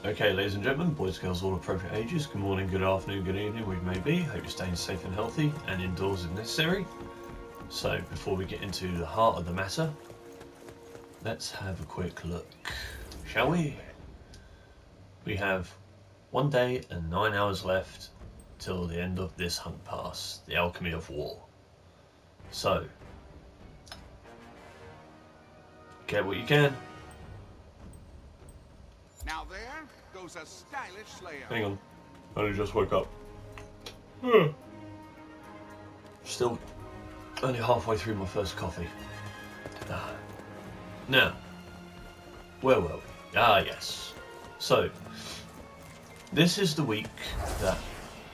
Okay, ladies and gentlemen, boys, girls, all appropriate ages, good morning, good afternoon, good evening, we may be. Hope you're staying safe and healthy and indoors if necessary. So, before we get into the heart of the matter, let's have a quick look, shall we? We have 1 day and 9 hours left till the end of this hunt pass, the Alchemy of War. So, get what you can. Now there goes a stylish slayer. Hang on, I only just woke up. Still only halfway through my first coffee. Now, where were we? Ah, yes. So, this is the week that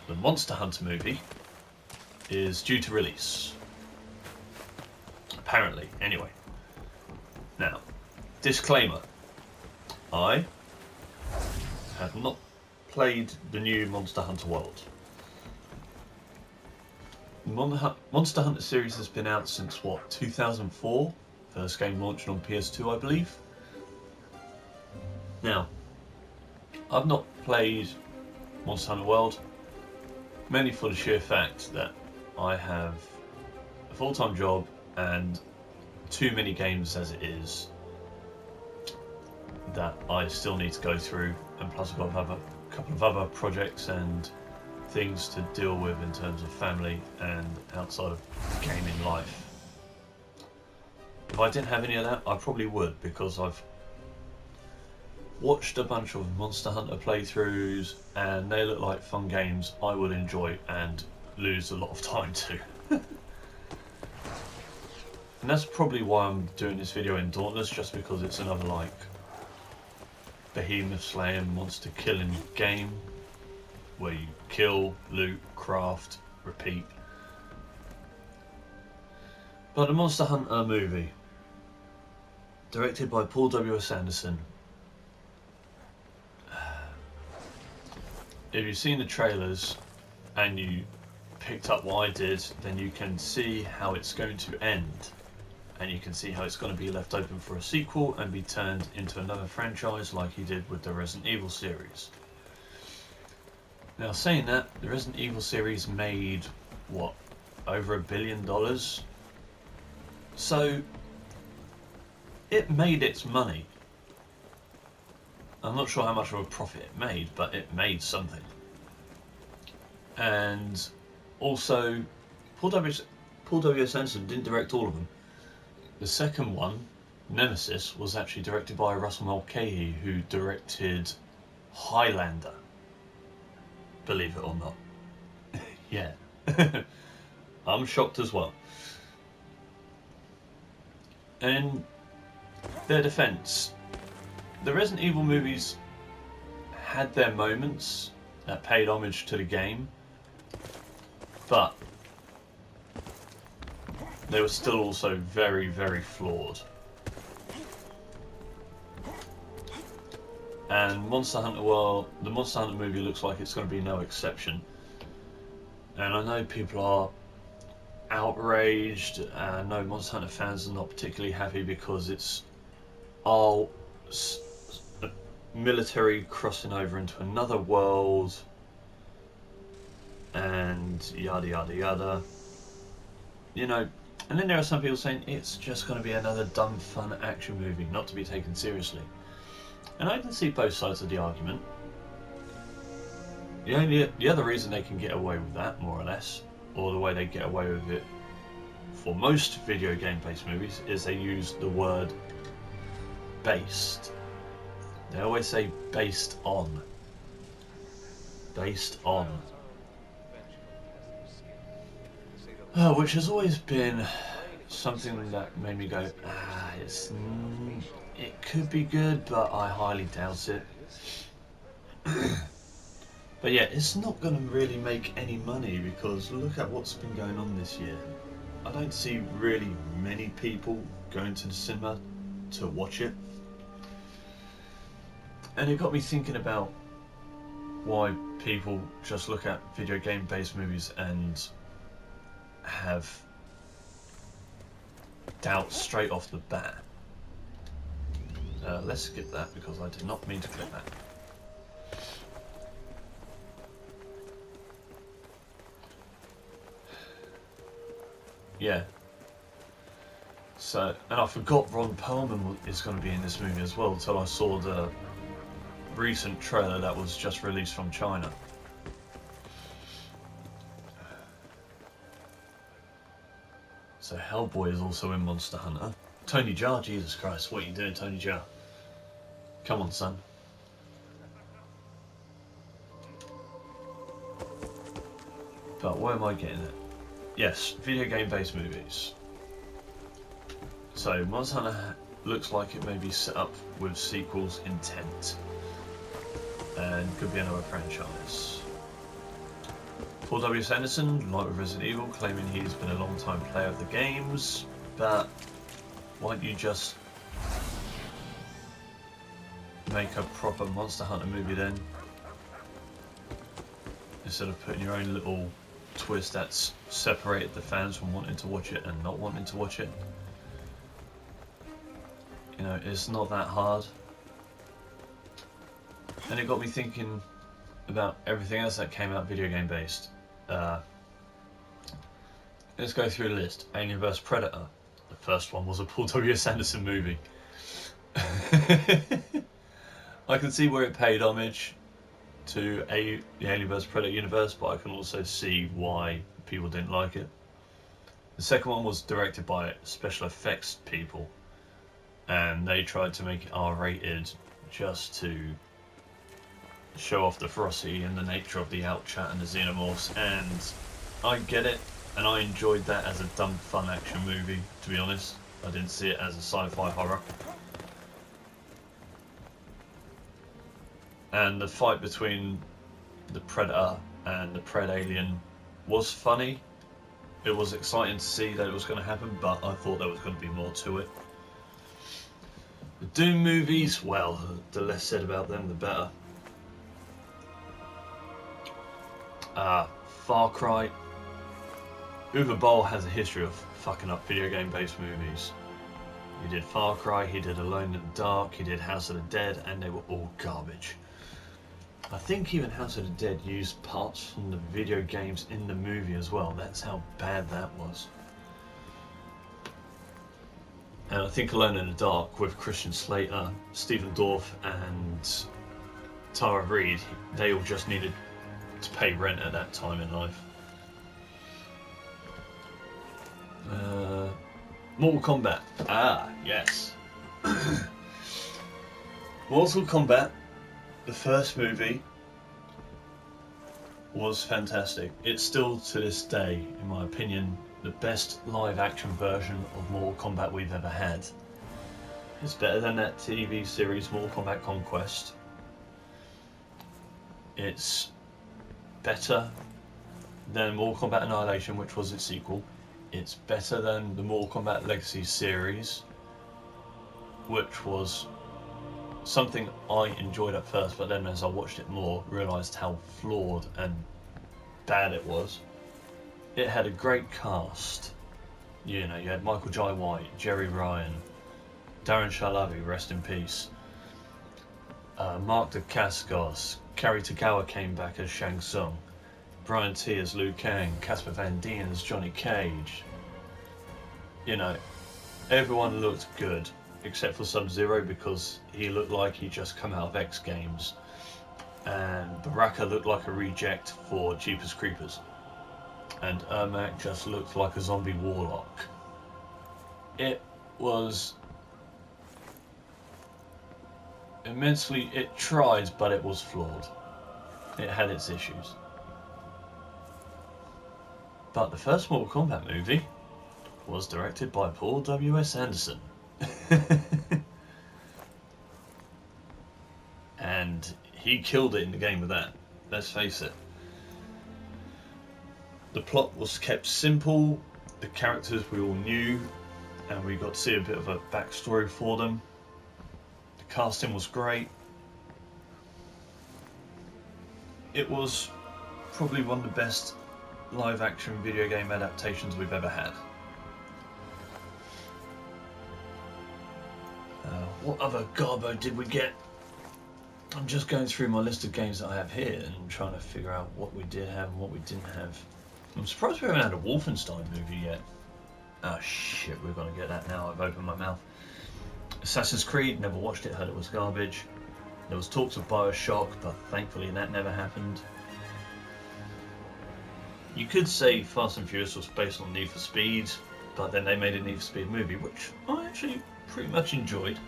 the Monster Hunter movie is due to release. Apparently, anyway. Now, disclaimer. I have not played the new Monster Hunter World. The Monster Hunter series has been out since, what, 2004? First game launched on PS2, I believe. Now, I've not played Monster Hunter World, mainly for the sheer fact that I have a full-time job and too many games as it is that I still need to go through, and plus I've got a couple of other projects and things to deal with in terms of family and outside of gaming life. If I didn't have any of that, I probably would, because I've watched a bunch of Monster Hunter playthroughs and they look like fun games I would enjoy and lose a lot of time to. And that's probably why I'm doing this video in Dauntless, just because it's another like behemoth slaying, monster killing game where you kill, loot, craft, repeat. But the Monster Hunter movie, directed by Paul W.S. Anderson. If you've seen the trailers and you picked up what I did, then you can see how it's going to end. And you can see how it's going to be left open for a sequel and be turned into another franchise like he did with the Resident Evil series. Now, saying that, the Resident Evil series made, what, over $1 billion? So, it made its money. I'm not sure how much of a profit it made, but it made something. And also, Paul W.S. Anderson didn't direct all of them. The second one, Nemesis, was actually directed by Russell Mulcahy, who directed Highlander. Believe it or not. Yeah. I'm shocked as well. And their defense, the Resident Evil movies had their moments that paid homage to the game, but they were still also very, very flawed. And Monster Hunter World, the Monster Hunter movie looks like it's going to be no exception. And I know people are outraged, and I know Monster Hunter fans are not particularly happy because it's all military crossing over into another world and yada yada yada. You know, and then there are some people saying it's just going to be another dumb fun action movie, not to be taken seriously. And I can see both sides of the argument. The other reason they can get away with that, more or less, or the way they get away with it for most video game based movies, is they use the word based. They always say based on. Based on. Which has always been something that made me go, it could be good, but I highly doubt it. But yeah, it's not going to really make any money because look at what's been going on this year. I don't see really many people going to the cinema to watch it. And it got me thinking about why people just look at video game based movies and have doubts straight off the bat. Let's skip that because I did not mean to click that. Yeah. So, and I forgot Ron Perlman is going to be in this movie as well until I saw the recent trailer that was just released from China. So Hellboy is also in Monster Hunter. Tony Jaa, Jesus Christ, what are you doing, Tony Jaa? Come on, son. But where am I getting at? Yes, video game based movies. So Monster Hunter looks like it may be set up with sequels intent. And could be another franchise. Paul W. Sanderson, like with Resident Evil, claiming he's been a long time player of the games, but why don't you just make a proper Monster Hunter movie then? Instead of putting your own little twist that's separated the fans from wanting to watch it and not wanting to watch it. You know, it's not that hard. And it got me thinking about everything else that came out video game based. Let's go through the list. Alien vs Predator. The first one was a Paul W. Sanderson movie. I can see where it paid homage to the Alien vs Predator universe, but I can also see why people didn't like it. The second one was directed by special effects people, and they tried to make it R-rated just to show off the ferocity and the nature of the Outchat and the Xenomorphs, and I get it, and I enjoyed that as a dumb fun action movie, to be honest. I didn't see it as a sci-fi horror. And the fight between the Predator and the Pred-Alien was funny. It was exciting to see that it was going to happen, but I thought there was going to be more to it. The Doom movies, well, the less said about them, the better. Far Cry. Uwe Boll has a history of fucking up video game based movies. He did Far Cry, he did Alone in the Dark, he did House of the Dead, and they were all garbage. I think even House of the Dead used parts from the video games in the movie as well. That's how bad that was. And I think Alone in the Dark with Christian Slater, Stephen Dorff and Tara Reid, they all just needed to pay rent at that time in life. Mortal Kombat. Ah, yes. Mortal Kombat, the first movie, was fantastic. It's still, to this day, in my opinion, the best live action version of Mortal Kombat we've ever had. It's better than that TV series Mortal Kombat Conquest. It's better than Mortal Kombat Annihilation, which was its sequel. It's better than the Mortal Kombat Legacy series, which was something I enjoyed at first, but then as I watched it more, realised how flawed and bad it was. It had a great cast. You know, you had Michael Jai White, Jerry Ryan, Darren Shalabi, rest in peace, Mark Dacascos, Cary Tagawa came back as Shang Tsung, Brian T as Liu Kang, Casper Van Dien as Johnny Cage. You know, everyone looked good except for Sub-Zero because he looked like he just come out of X Games, and Baraka looked like a reject for Jeepers Creepers, and Ermac just looked like a zombie warlock. It was immensely, it tried, but it was flawed. It had its issues. But the first Mortal Kombat movie was directed by Paul W.S. Anderson. And he killed it in the game with that, let's face it. The plot was kept simple, the characters we all knew, and we got to see a bit of a backstory for them. The casting was great. It was probably one of the best live action video game adaptations we've ever had. What other garbo did we get? I'm just going through my list of games that I have here and trying to figure out what we did have and what we didn't have. I'm surprised we haven't had a Wolfenstein movie yet. Oh shit, we're gonna get that now. I've opened my mouth. Assassin's Creed, never watched it, heard it was garbage. There was talks of Bioshock, but thankfully that never happened. You could say Fast and Furious was based on Need for Speed, but then they made a Need for Speed movie, which I actually pretty much enjoyed.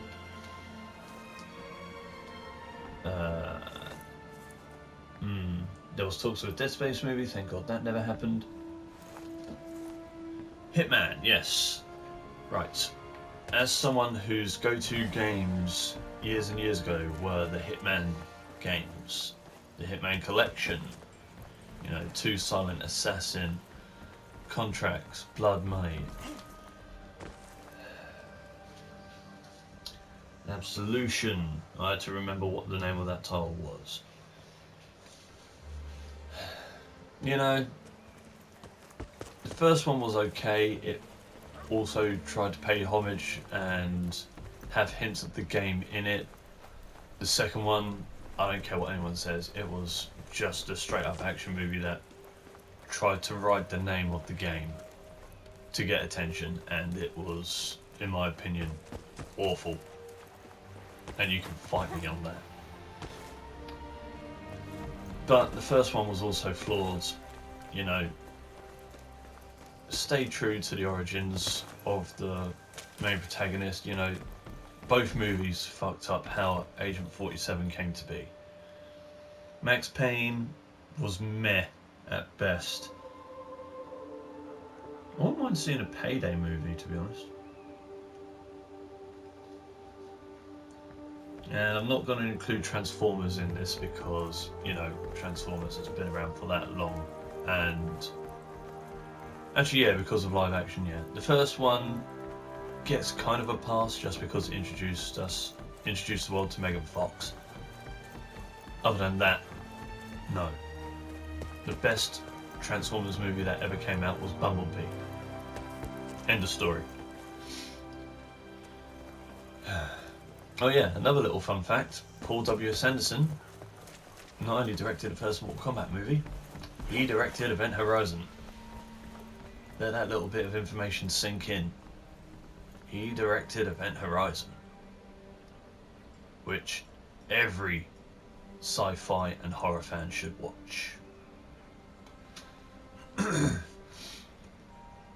There was talks of a Dead Space movie, thank God that never happened. Hitman, yes. Right. As someone whose go-to games years and years ago were the Hitman games, the Hitman Collection, you know, 2 Silent Assassin, Contracts, Blood Money, Absolution. I had to remember what the name of that title was. You know, the first one was okay. It also tried to pay homage and have hints of the game in it. The second one, I don't care what anyone says, it was just a straight up action movie that tried to write the name of the game to get attention, and it was, in my opinion, awful. And you can fight me on that. But the first one was also flawed, you know. Stay true to the origins of the main protagonist, you know. Both movies fucked up how Agent 47 came to be. Max Payne was meh at best. I wouldn't mind seeing a Payday movie, to be honest. And I'm not going to include Transformers in this because, you know, Transformers has been around for that long. And actually, yeah, because of live action, yeah. The first one gets kind of a pass just because it introduced the world to Megan Fox. Other than that, no. The best Transformers movie that ever came out was Bumblebee. End of story. Oh yeah, another little fun fact. Paul W.S. Anderson not only directed the first Mortal Kombat movie, he directed Event Horizon. Let that little bit of information sink in. He directed Event Horizon, which every sci-fi and horror fan should watch.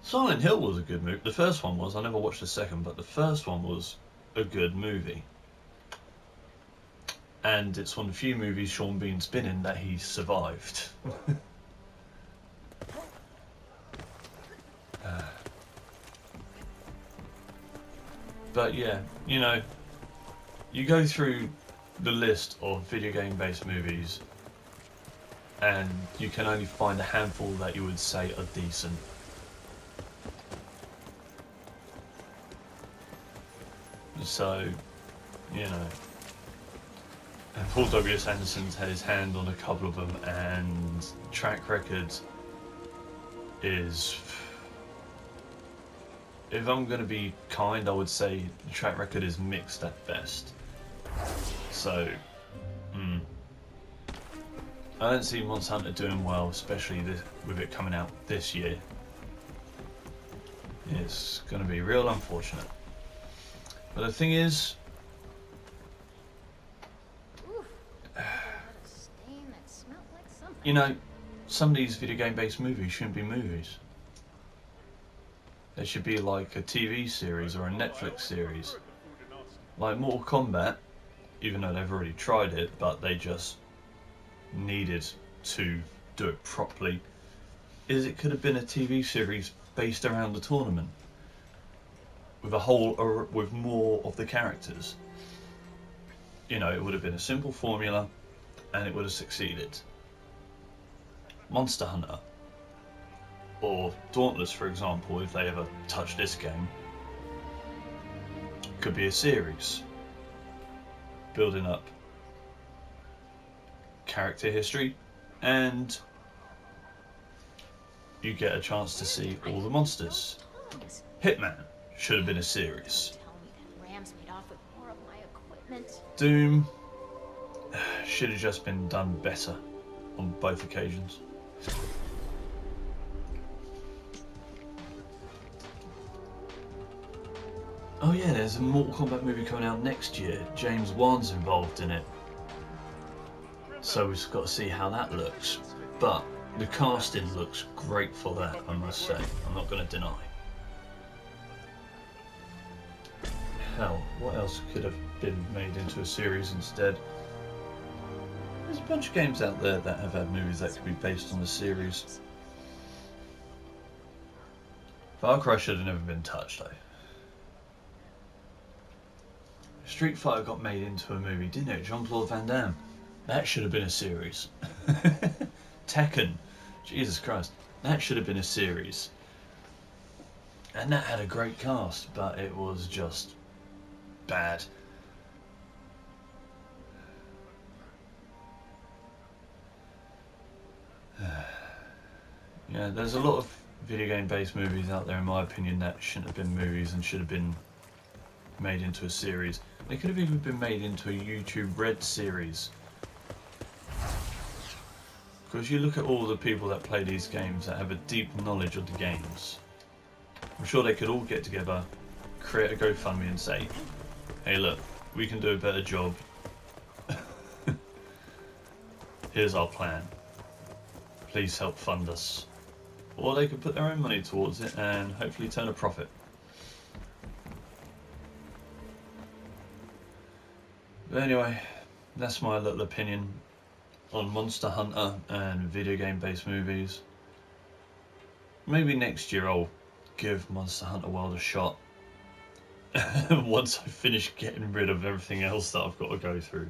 Silent Hill was a good movie. The first one was. I never watched the second, but the first one was a good movie. And it's one of the few movies Sean Bean's been in that he survived. But yeah, you know, you go through the list of video game based movies and you can only find a handful that you would say are decent. So, you know, and Paul W.S. Anderson's had his hand on a couple of them, and track record is, if I'm going to be kind, I would say the track record is mixed at best. So, I don't see Monster Hunter doing well, especially with it coming out this year. It's going to be real unfortunate. But the thing is, you know, some of these video game based movies shouldn't be movies. They should be like a TV series or a Netflix series. Like Mortal Kombat, even though they've already tried it, but they just needed to do it properly, is it could have been a TV series based around the tournament. With more of the characters. You know, it would have been a simple formula and it would have succeeded. Monster Hunter or Dauntless, for example, if they ever touch this game, could be a series building up character history, and you get a chance to see all the monsters. Hitman should have been a series. Doom should have just been done better on both occasions. Oh yeah, there's a Mortal Kombat movie coming out next year. James Wan's involved in it. So we've got to see how that looks. But the casting looks great for that, I must say. I'm not going to deny. Hell, what else could have been made into a series instead? There's a bunch of games out there that have had movies that could be based on a series. Far Cry should have never been touched though. Street Fighter got made into a movie, didn't it? Jean-Claude Van Damme. That should have been a series. Tekken. Jesus Christ. That should have been a series. And that had a great cast, but it was just bad. Yeah, there's a lot of video game based movies out there in my opinion that shouldn't have been movies and should have been made into a series. They could have even been made into a YouTube Red series. Because you look at all the people that play these games that have a deep knowledge of the games. I'm sure they could all get together, create a GoFundMe and say, hey look, we can do a better job. Here's our plan. Please help fund us. Or they could put their own money towards it and hopefully turn a profit. But anyway, that's my little opinion on Monster Hunter and video game based movies. Maybe next year I'll give Monster Hunter World a shot. Once I finish getting rid of everything else that I've got to go through.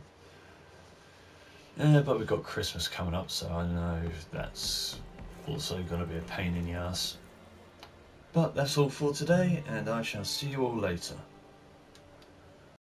But we've got Christmas coming up, so I know that's also going to be a pain in the ass. But that's all for today, and I shall see you all later.